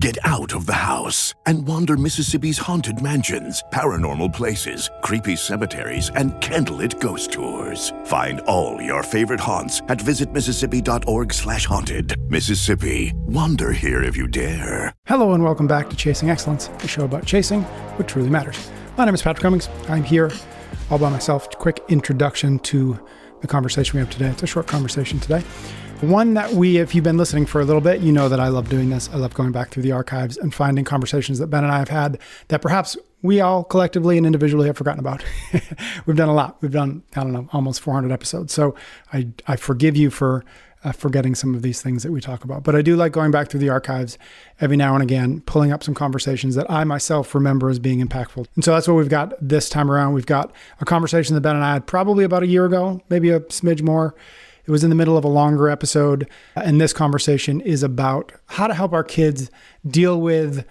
Get out of the house and wander Mississippi's haunted mansions, paranormal places, creepy cemeteries, and candlelit ghost tours. Find all your favorite haunts at visitmississippi.org/haunted. Mississippi, wander here if you dare. Hello and welcome back to Chasing Excellence, the show about chasing what truly matters. My name is Patrick Cummings. I'm here all by myself. Quick introduction to the conversation we have today. It's a short conversation today. One that if you've been listening for a little bit, you know that I love doing this. I love going back through the archives and finding conversations that Ben and I have had that perhaps we all collectively and individually have forgotten about. We've done a lot. We've done, almost 400 episodes. So I forgive you for forgetting some of these things that we talk about. But I do like going back through the archives every now and again, pulling up some conversations that I myself remember as being impactful. And so that's what we've got this time around. We've got a conversation that Ben and I had probably about a year ago, maybe a smidge more. It was in the middle of a longer episode, and this conversation is about how to help our kids deal with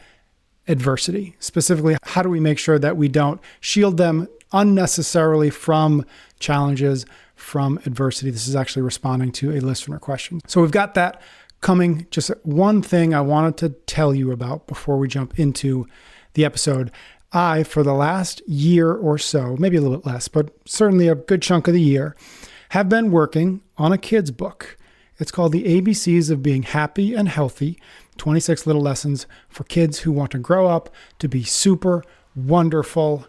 adversity. Specifically, how do we make sure that we don't shield them unnecessarily from challenges, from adversity? This is actually responding to a listener question. So we've got that coming. Just one thing I wanted to tell you about before we jump into the episode. For the last year or so, maybe a little bit less, but certainly a good chunk of the year, have been working on a kid's book. It's called The ABCs of Being Happy and Healthy, 26 Little Lessons for Kids Who Want to Grow Up to Be Super Wonderful.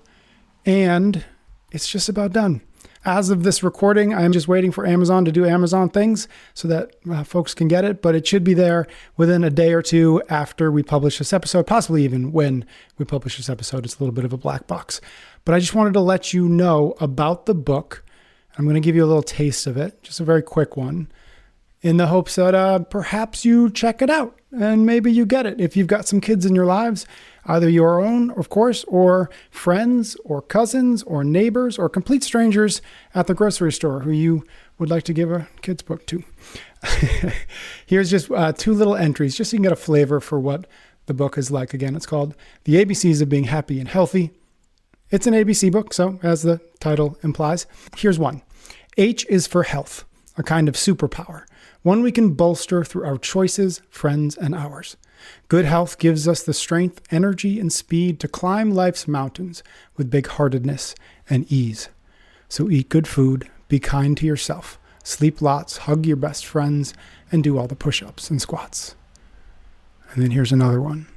And it's just about done. As of this recording, I'm just waiting for Amazon to do Amazon things so that folks can get it, but it should be there within a day or two after we publish this episode, possibly even when we publish this episode. It's a little bit of a black box. But I just wanted to let you know about the book. I'm going to give you a little taste of it, just a very quick one, in the hopes that perhaps you check it out and maybe you get it. If you've got some kids in your lives, either your own, of course, or friends or cousins or neighbors or complete strangers at the grocery store who you would like to give a kid's book to. Here's just two little entries, just so you can get a flavor for what the book is like. Again, it's called The ABCs of Being Happy and Healthy. It's an ABC book, so as the title implies. Here's one. H is for health, a kind of superpower, one we can bolster through our choices, friends, and ours. Good health gives us the strength, energy, and speed to climb life's mountains with big-heartedness and ease. So eat good food, be kind to yourself, sleep lots, hug your best friends, and do all the push-ups and squats. And then here's another one.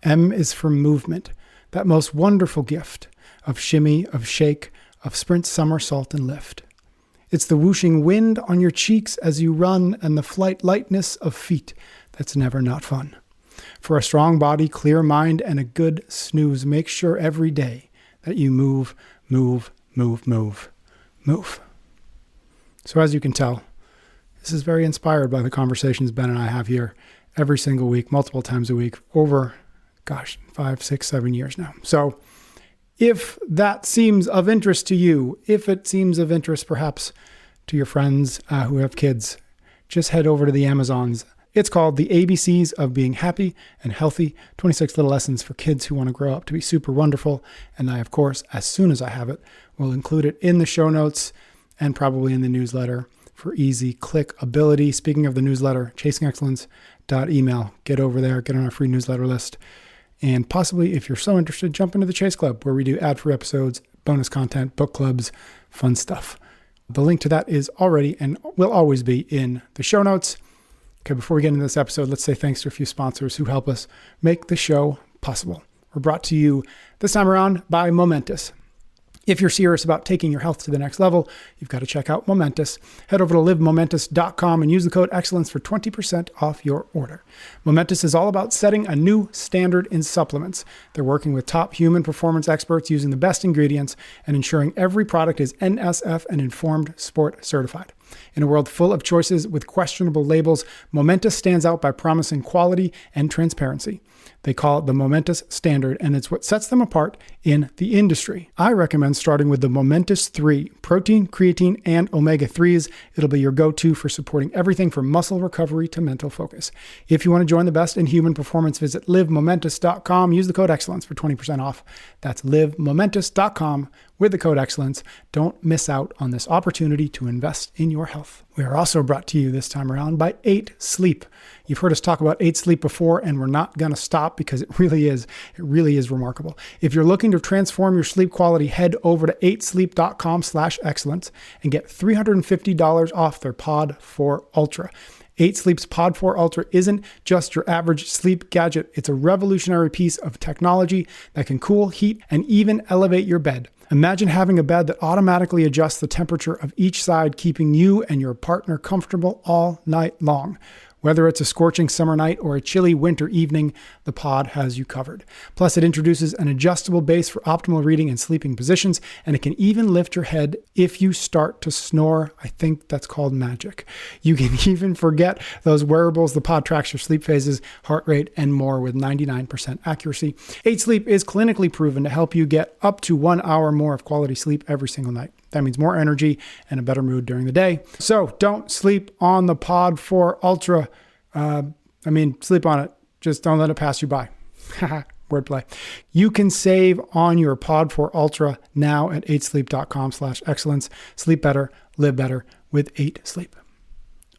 M is for movement, that most wonderful gift of shimmy, of shake, of sprint, somersault, and lift. It's the whooshing wind on your cheeks as you run and the flight lightness of feet that's never not fun. For a strong body, clear mind, and a good snooze, make sure every day that you move, move, move, move, move. So as you can tell, this is very inspired by the conversations Ben and I have here every single week, multiple times a week, over, 5, 6, 7 years now. So if that seems of interest to you, if it seems of interest perhaps to your friends who have kids, just head over to the Amazons. It's called The ABCs of Being Happy and Healthy, 26 Little Lessons for Kids Who Want to Grow Up to Be Super Wonderful. And I, of course, as soon as I have it, will include it in the show notes and probably in the newsletter for easy clickability. Speaking of the newsletter, chasingexcellence.email. Get over there, get on our free newsletter list. And possibly, if you're so interested, jump into the Chase Club, where we do ad-free episodes, bonus content, book clubs, fun stuff. The link to that is already and will always be in the show notes. Okay, before we get into this episode, let's say thanks to a few sponsors who help us make the show possible. We're brought to you this time around by Momentous. If you're serious about taking your health to the next level, you've got to check out Momentous. Head over to livemomentous.com and use the code excellence for 20% off your order. Momentous is all about setting a new standard in supplements. They're working with top human performance experts using the best ingredients and ensuring every product is NSF and Informed Sport certified. In a world full of choices with questionable labels, Momentous stands out by promising quality and transparency. They call it the Momentous Standard, and it's what sets them apart in the industry. I recommend starting with the Momentous 3, protein, creatine, and omega-3s. It'll be your go-to for supporting everything from muscle recovery to mental focus. If you want to join the best in human performance, visit livemomentous.com. Use the code excellence for 20% off. That's livemomentous.com with the code excellence. Don't miss out on this opportunity to invest in your health. health. We are also brought to you this time around by 8 Sleep. You've heard us talk about 8 Sleep before, and we're not going to stop because it really is remarkable. If you're looking to transform your sleep quality, head over to 8sleep.com/excellence and get $350 off their Pod 4 Ultra. 8 Sleep's Pod 4 Ultra isn't just your average sleep gadget. It's a revolutionary piece of technology that can cool, heat, and even elevate your bed. Imagine having a bed that automatically adjusts the temperature of each side, keeping you and your partner comfortable all night long. Whether it's a scorching summer night or a chilly winter evening, the Pod has you covered. Plus, it introduces an adjustable base for optimal reading and sleeping positions, and it can even lift your head if you start to snore. I think that's called magic. You can even forget those wearables. The Pod tracks your sleep phases, heart rate, and more with 99% accuracy. 8 Sleep is clinically proven to help you get up to 1 hour more of quality sleep every single night. That means more energy and a better mood during the day. So don't sleep on the Pod 4 Ultra. Sleep on it. Just don't let it pass you by. Wordplay. You can save on your Pod 4 Ultra now at 8sleep.com/excellence. Sleep better, live better with 8 Sleep.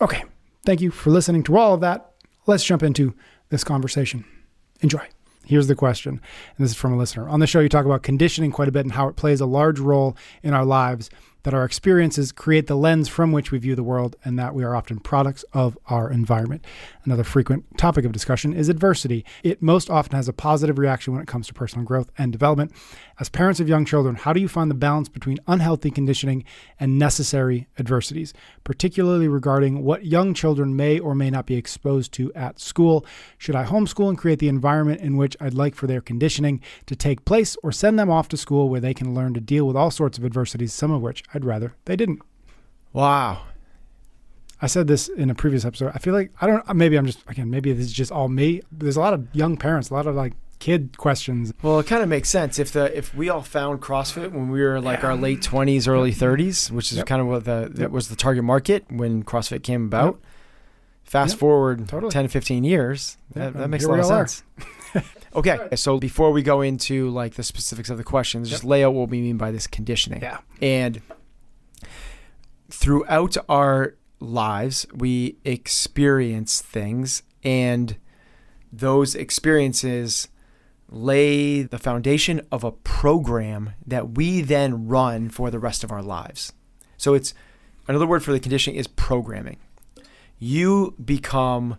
Okay. Thank you for listening to all of that. Let's jump into this conversation. Enjoy. Here's the question, and this is from a listener. On the show, you talk about conditioning quite a bit and how it plays a large role in our lives, that our experiences create the lens from which we view the world, and that we are often products of our environment. Another frequent topic of discussion is adversity. It most often has a positive reaction when it comes to personal growth and development. As parents of young children, how do you find the balance between unhealthy conditioning and necessary adversities, particularly regarding what young children may or may not be exposed to at school? Should I homeschool and create the environment in which I'd like for their conditioning to take place, or send them off to school where they can learn to deal with all sorts of adversities, some of which I'd rather they didn't? Wow. I said this in a previous episode. I feel like, maybe this is just all me. There's a lot of young parents, a lot of like kid questions. Well, it kind of makes sense. If we all found CrossFit when we were like our late 20s, early 30s, which is kind of what that was the target market when CrossFit came about. Fast forward 10 to 15 years, that makes a lot of sense. Okay, so before we go into like the specifics of the questions, just lay out what we mean by this conditioning. Yeah. And throughout our lives, we experience things, and those experiences lay the foundation of a program that we then run for the rest of our lives. So it's, another word for the conditioning is programming. You become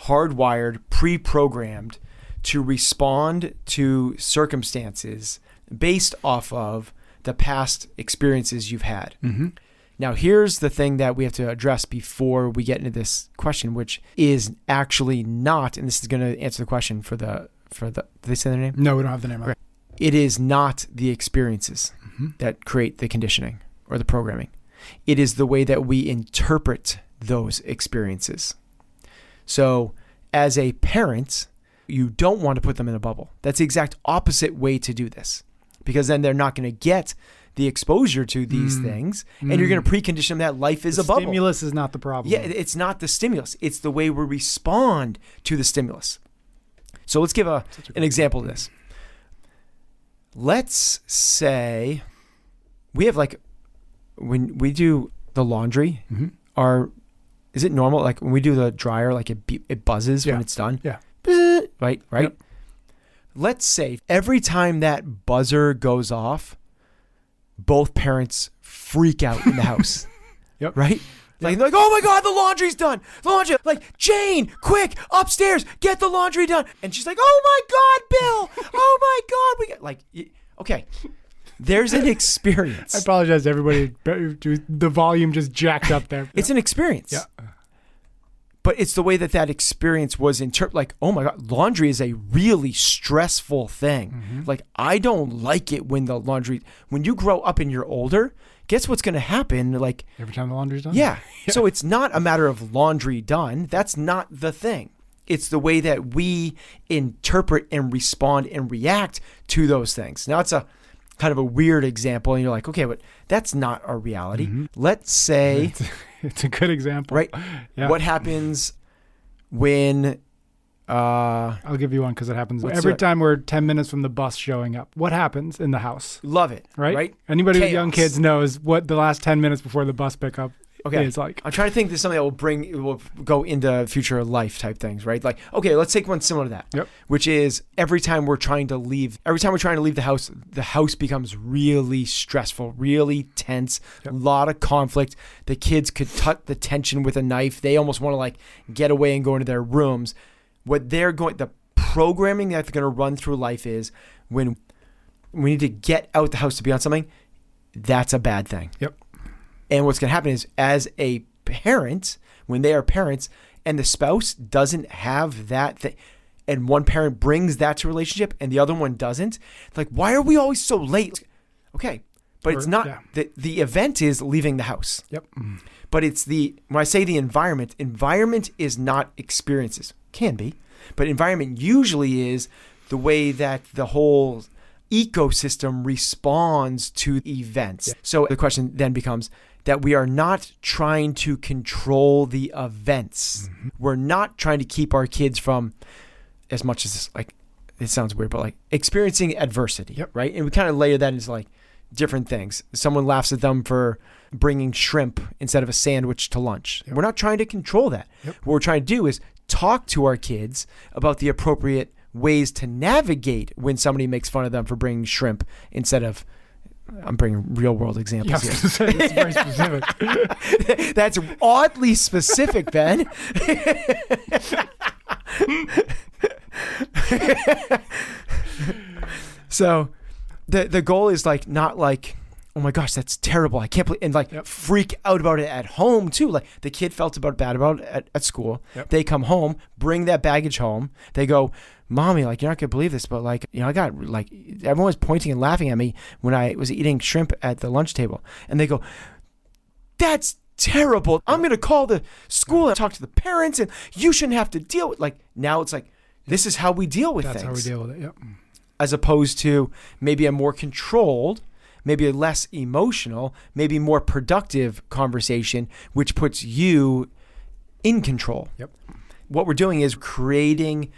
hardwired, pre-programmed to respond to circumstances based off of the past experiences you've had. Mm-hmm. Now, here's the thing that we have to address before we get into this question, which is actually not, and this is going to answer the question for the, did they say their name? No, we don't have the name. Okay. It is not the experiences that create the conditioning or the programming. It is the way that we interpret those experiences. So as a parent, you don't want to put them in a bubble. That's the exact opposite way to do this, because then they're not going to get the exposure to these things, and you're going to precondition them that life is a bubble. Stimulus is not the problem. Yeah, it's not the stimulus. It's the way we respond to the stimulus. So let's give an example of this. Let's say we have like, when we do the laundry, is it normal? Like when we do the dryer, like it buzzes when it's done? Yeah. Right? Yep. Let's say every time that buzzer goes off, both parents freak out in the house. Yep. Right? Like, they're like, oh my God, the laundry's done. The laundry, like, Jane, quick, upstairs, get the laundry done. And she's like, oh my God, Bill. Oh my God. Okay. There's an experience. I apologize to everybody. The volume just jacked up there. It's an experience. Yeah. But it's the way that experience was interpreted. Like, oh my God, laundry is a really stressful thing. Mm-hmm. Like, I don't like it when when you grow up and you're older, guess what's going to happen? Like, every time the laundry's done? Yeah. So it's not a matter of laundry done. That's not the thing. It's the way that we interpret and respond and react to those things. Now, it's a kind of a weird example, and you're like, okay, but that's not our reality. Mm-hmm. Let's say... It's a good example. Right? Yeah. What happens when... I'll give you one because it happens every time we're 10 minutes from the bus showing up. What happens in the house? Love it. Right? Anybody with young kids knows what the last 10 minutes before the bus pickup Okay. is like. I'm trying to think of something that will go into future life type things, right? Like, okay, let's take one similar to that. Yep. Which is every time we're trying to leave the house becomes really stressful, really tense, a lot of conflict. The kids could cut the tension with a knife. They almost want to like get away and go into their rooms. The programming that they're going to run through life is when we need to get out the house to be on something, that's a bad thing. Yep. And what's going to happen is as a parent, when they are parents and the spouse doesn't have that thing, and one parent brings that to relationship and the other one doesn't, like, why are we always so late? Okay. But it's not, the event is leaving the house. Yep. But it's when I say the environment is not experiences. Can be. But environment usually is the way that the whole ecosystem responds to events. Yeah. So the question then becomes that we are not trying to control the events. Mm-hmm. We're not trying to keep our kids from, as much as like, it sounds weird, but like experiencing adversity, right? And we kind of layer that into like different things. Someone laughs at them for bringing shrimp instead of a sandwich to lunch. We're not trying to control that. What we're trying to do is talk to our kids about the appropriate ways to navigate when somebody makes fun of them for bringing shrimp instead of, I'm bringing real world examples here. It's very specific. That's oddly specific, Ben. So the goal is like, not like, oh my gosh, that's terrible, I can't believe, and like freak out about it at home too. Like the kid felt bad about it at school. They come home, bring that baggage home. They go, Mommy, like, you're not gonna believe this, but like, you know, I got like, everyone was pointing and laughing at me when I was eating shrimp at the lunch table. And they go, that's terrible. I'm gonna call the school and talk to the parents, and you shouldn't have to deal with, like, now it's like, this is how we deal with things. That's how we deal with it. Yep. As opposed to maybe a more controlled, maybe a less emotional, maybe more productive conversation, which puts you in control. Yep. What we're doing is creating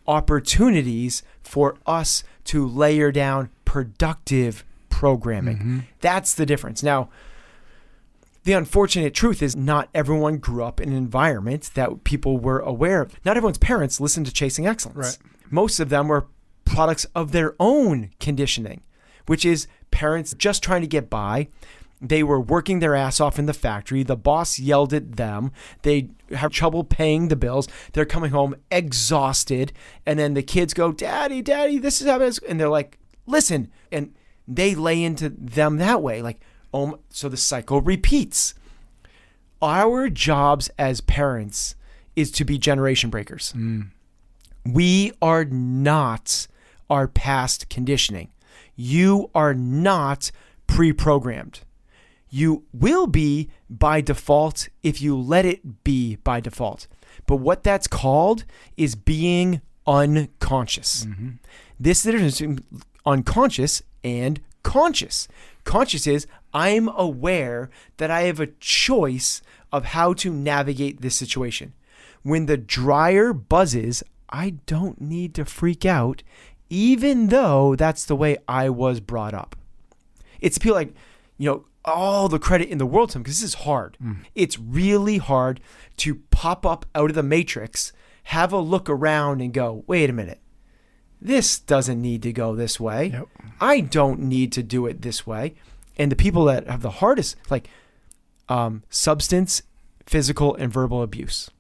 opportunities for us to layer down productive programming. Mm-hmm. That's the difference. Now, the unfortunate truth is not everyone grew up in an environment that people were aware of. Not everyone's parents listened to Chasing Excellence. Right. Most of them were products of their own conditioning, which is parents just trying to get by. They were working their ass off in the factory. The boss yelled at them. They have trouble paying the bills. They're coming home exhausted. And then the kids go, Daddy, this is how it is. And they're like, listen. And they lay into them that way. Like, oh, so the cycle repeats. Our jobs as parents is to be generation breakers. We are not our past conditioning. You are not pre-programmed. You will be by default if you let it be by default. But what that's called is being unconscious. Mm-hmm. This is the difference between unconscious and conscious. Conscious is I'm aware that I have a choice of how to navigate this situation. When the dryer buzzes, I don't need to freak out, even though that's the way I was brought up. It's people like, you know, all the credit in the world to them, because this is hard. It's really hard to pop up out of the matrix, have a look around and go, wait a minute, this doesn't need to go this way. Yep. I don't need to do it this way. And the people that have the hardest, like substance, physical, and verbal abuse.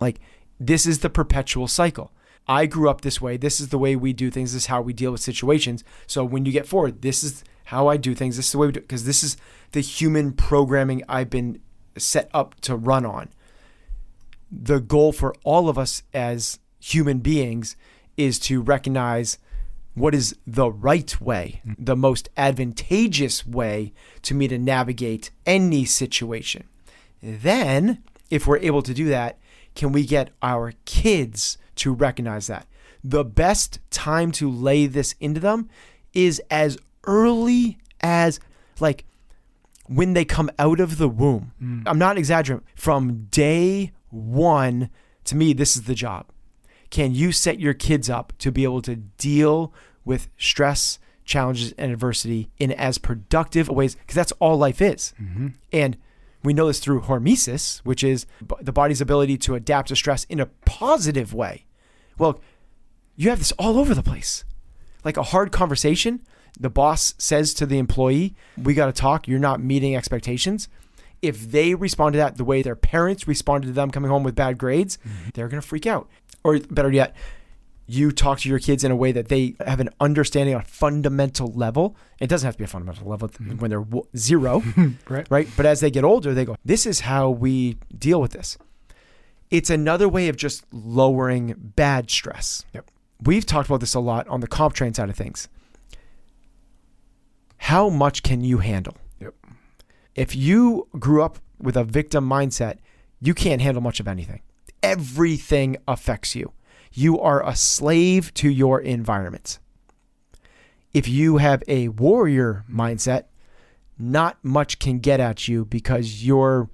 Like, this is the perpetual cycle. I grew up this way. This is the way we do things. This is how we deal with situations. So when you get forward, this is how I do things. This is the way we do it, because this is the human programming I've been set up to run on. The goal for all of us as human beings is to recognize what is the right way, the most advantageous way to me to navigate any situation. Then, if we're able to do that, can we get our kids to recognize that? The best time to lay this into them is as early as, like, when they come out of the womb. I'm not exaggerating. From day one, to me, this is the job. Can you set your kids up to be able to deal with stress, challenges, and adversity in as productive ways? Because that's all life is. And We know this through hormesis, which is the body's ability to adapt to stress in a positive way. Well, you have this all over the place. Like a hard conversation, the boss says to the employee, we got to talk, you're not meeting expectations. If they respond to that the way their parents responded to them coming home with bad grades, they're going to freak out. Or better yet, you talk to your kids in a way that they have an understanding on a fundamental level. It doesn't have to be a fundamental level when they're 0, right? But as they get older, they go, this is how we deal with this. It's another way of just lowering bad stress. Yep. We've talked about this a lot on the comp train side of things. How much can you handle? Yep. If you grew up with a victim mindset, you can't handle much of anything. Everything affects you. You are a slave to your environment. If you have a warrior mindset, not much can get at you because your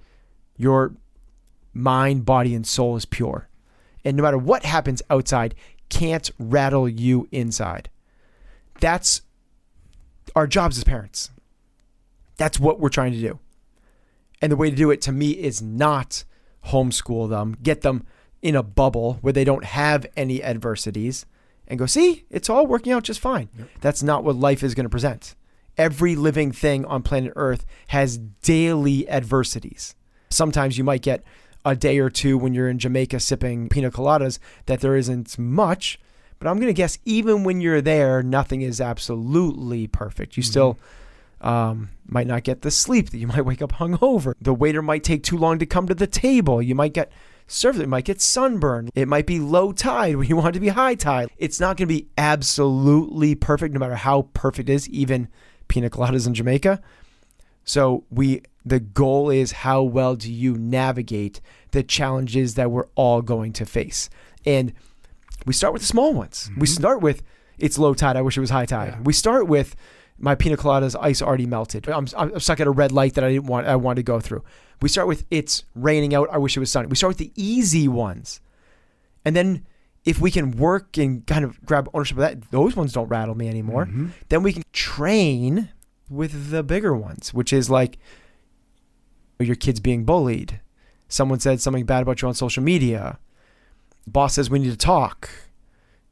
mind, body, and soul is pure. And no matter what happens outside, can't rattle you inside. That's our jobs as parents. That's what we're trying to do. And the way to do it to me is not homeschool them, get them in a bubble where they don't have any adversities and go, see, it's all working out just fine. Yep. That's not what life is going to present. Every living thing on planet Earth has daily adversities. Sometimes you might get a day or two when you're in Jamaica sipping pina coladas that there isn't much, but I'm going to guess even when you're there, nothing is absolutely perfect. You still might not get the sleep that you might wake up hungover. The waiter might take too long to come to the table. You might get served. It might get sunburned. It might be low tide when you want it to be high tide. It's not going to be absolutely perfect no matter how perfect it is, even pina coladas in Jamaica. So the goal is how well do you navigate the challenges that we're all going to face? And we start with the small ones. We start with it's low tide. I wish it was high tide. Yeah. We start with my pina colada's ice already melted. I'm stuck at a red light that I wanted to go through. We start with it's raining out. I wish it was sunny. We start with the easy ones. And then if we can work and kind of grab ownership of that, those ones don't rattle me anymore. Then we can train with the bigger ones, which is like your kids being bullied. Someone said something bad about you on social media. Boss says we need to talk.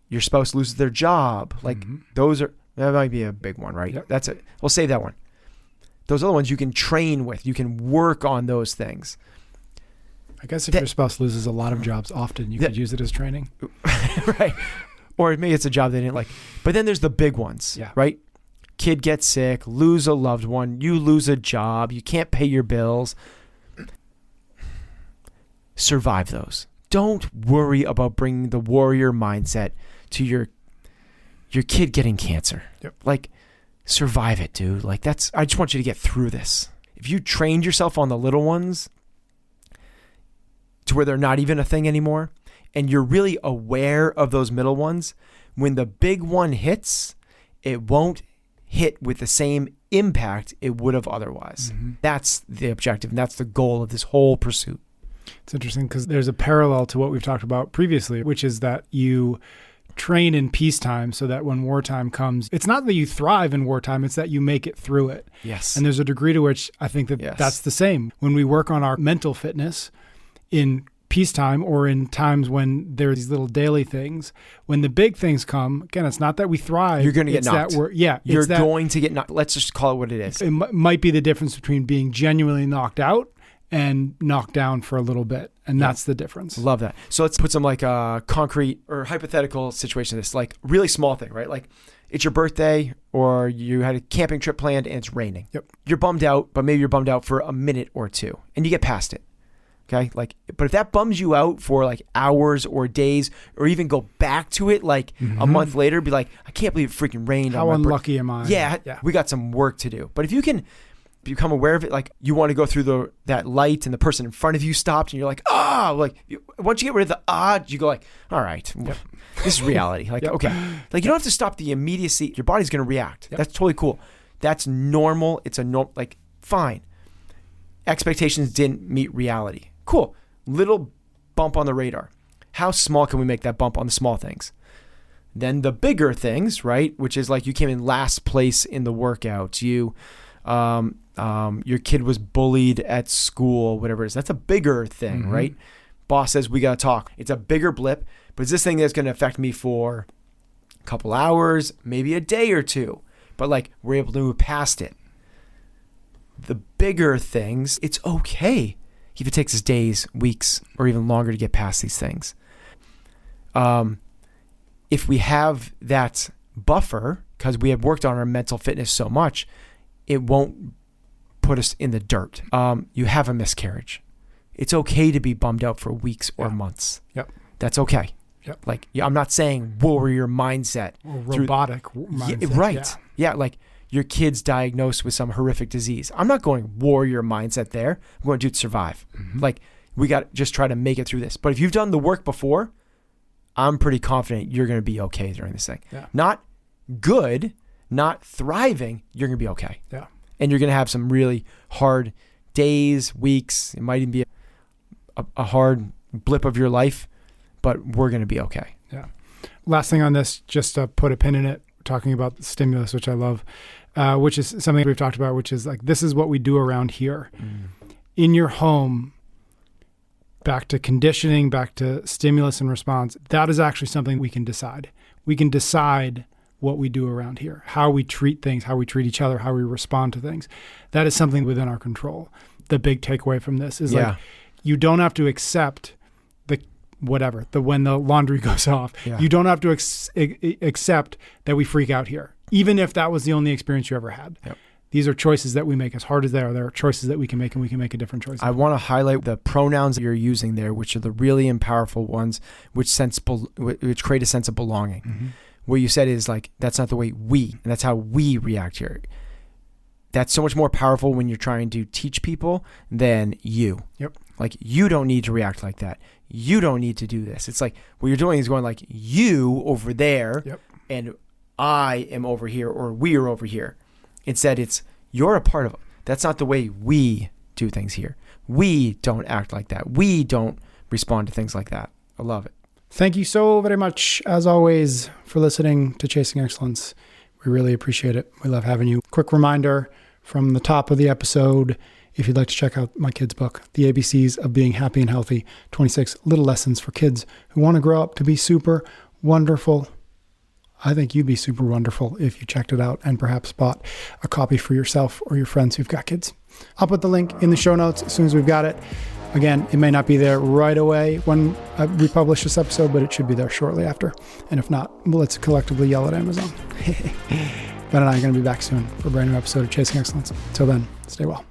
Your spouse loses their job. Like that might be a big one, right? Yep. That's it. We'll save that one. Those other ones you can train with. You can work on those things. I guess if your spouse loses a lot of jobs often, you could use it as training. Right. Or maybe it's a job they didn't like. But then there's the big ones, right? Kid gets sick, lose a loved one, you lose a job, you can't pay your bills. Survive those. Don't worry about bringing the warrior mindset to your kid getting cancer. Yep. Like, survive it, dude. Like, I just want you to get through this. If you trained yourself on the little ones to where they're not even a thing anymore, and you're really aware of those middle ones, when the big one hits, it won't hit with the same impact it would have otherwise. That's the objective, and that's the goal of this whole pursuit. It's interesting because there's a parallel to what we've talked about previously, which is that you train in peacetime so that when wartime comes, it's not that you thrive in wartime, it's that you make it through it. Yes. And there's a degree to which I think that that's the same. When we work on our mental fitness in peacetime or in times when there are these little daily things, when the big things come, again, it's not that we thrive. You're going to get knocked. You're going to get knocked. Let's just call it what it is. It might be the difference between being genuinely knocked out and knocked down for a little bit. And that's the difference. Love that. So let's put some like a concrete or hypothetical situation. This like really small thing, right? Like it's your birthday or you had a camping trip planned and it's raining. Yep. You're bummed out, but maybe you're bummed out for a minute or two and you get past it. Okay. Like, but if that bums you out for like hours or days or even go back to it like a month later, be like, I can't believe it freaking rained. How unlucky am I? Yeah. We got some work to do. But if you can become aware of it, like you want to go through that light and the person in front of you stopped and you're like, once you get rid of the you go like, all right, this is reality. Like, okay. Like you don't have to stop the immediacy. Your body's going to react. That's totally cool. That's normal. It's like, fine. Expectations didn't meet reality. Cool. Little bump on the radar. How small can we make that bump on the small things? Then the bigger things, right? Which is like you came in last place in the workout. You Your kid was bullied at school, whatever it is. That's a bigger thing, right? Boss says we got to talk. It's a bigger blip, but it's this thing that's going to affect me for a couple hours, maybe a day or two. But like, we're able to move past it. The bigger things, it's okay if it takes us days, weeks, or even longer to get past these things. If we have that buffer, because we have worked on our mental fitness so much, it won't put us in the dirt. You have a miscarriage. It's okay to be bummed out for weeks or months. Yep. That's okay. Yep. Like, I'm not saying warrior mindset. Or robotic mindset. Yeah, right. Yeah. Like your kid's diagnosed with some horrific disease. I'm not going warrior mindset there. I'm going to do it to survive. Like, we got to just try to make it through this. But if you've done the work before, I'm pretty confident you're going to be okay during this thing. Yeah. Not good, not thriving, you're going to be okay. Yeah. And you're going to have some really hard days, weeks. It might even be a hard blip of your life, but we're going to be okay. Yeah. Last thing on this, just to put a pin in it, talking about the stimulus, which I love, which is something we've talked about, which is like, this is what we do around here. In your home, back to conditioning, back to stimulus and response, that is actually something we can decide. We can decide what we do around here, how we treat things, how we treat each other, how we respond to things. That is something within our control. The big takeaway from this is like, you don't have to accept when the laundry goes off. Yeah. You don't have to accept that we freak out here, even if that was the only experience you ever had. Yep. These are choices that we make. As hard as they are, there are choices that we can make, and we can make a different choice. I want to highlight the pronouns that you're using there, which are the really powerful ones, which create a sense of belonging. What you said is like, that's not the way we, and that's how we react here. That's so much more powerful when you're trying to teach people than you. Yep. Like, you don't need to react like that. You don't need to do this. It's like, what you're doing is going like, you over there, and I am over here, or we are over here. Instead, it's, you're a part of it. That's not the way we do things here. We don't act like that. We don't respond to things like that. I love it. Thank you so very much, as always, for listening to Chasing Excellence. We really appreciate it. We love having you. Quick reminder from the top of the episode, if you'd like to check out my kids' book, The ABCs of Being Happy and Healthy, 26 Little Lessons for Kids Who Want to Grow Up to Be Super Wonderful. I think you'd be super wonderful if you checked it out and perhaps bought a copy for yourself or your friends who've got kids. I'll put the link in the show notes as soon as we've got it. Again, it may not be there right away when we publish this episode, but it should be there shortly after. And if not, let's collectively yell at Amazon. Ben and I are going to be back soon for a brand new episode of Chasing Excellence. Till then, stay well.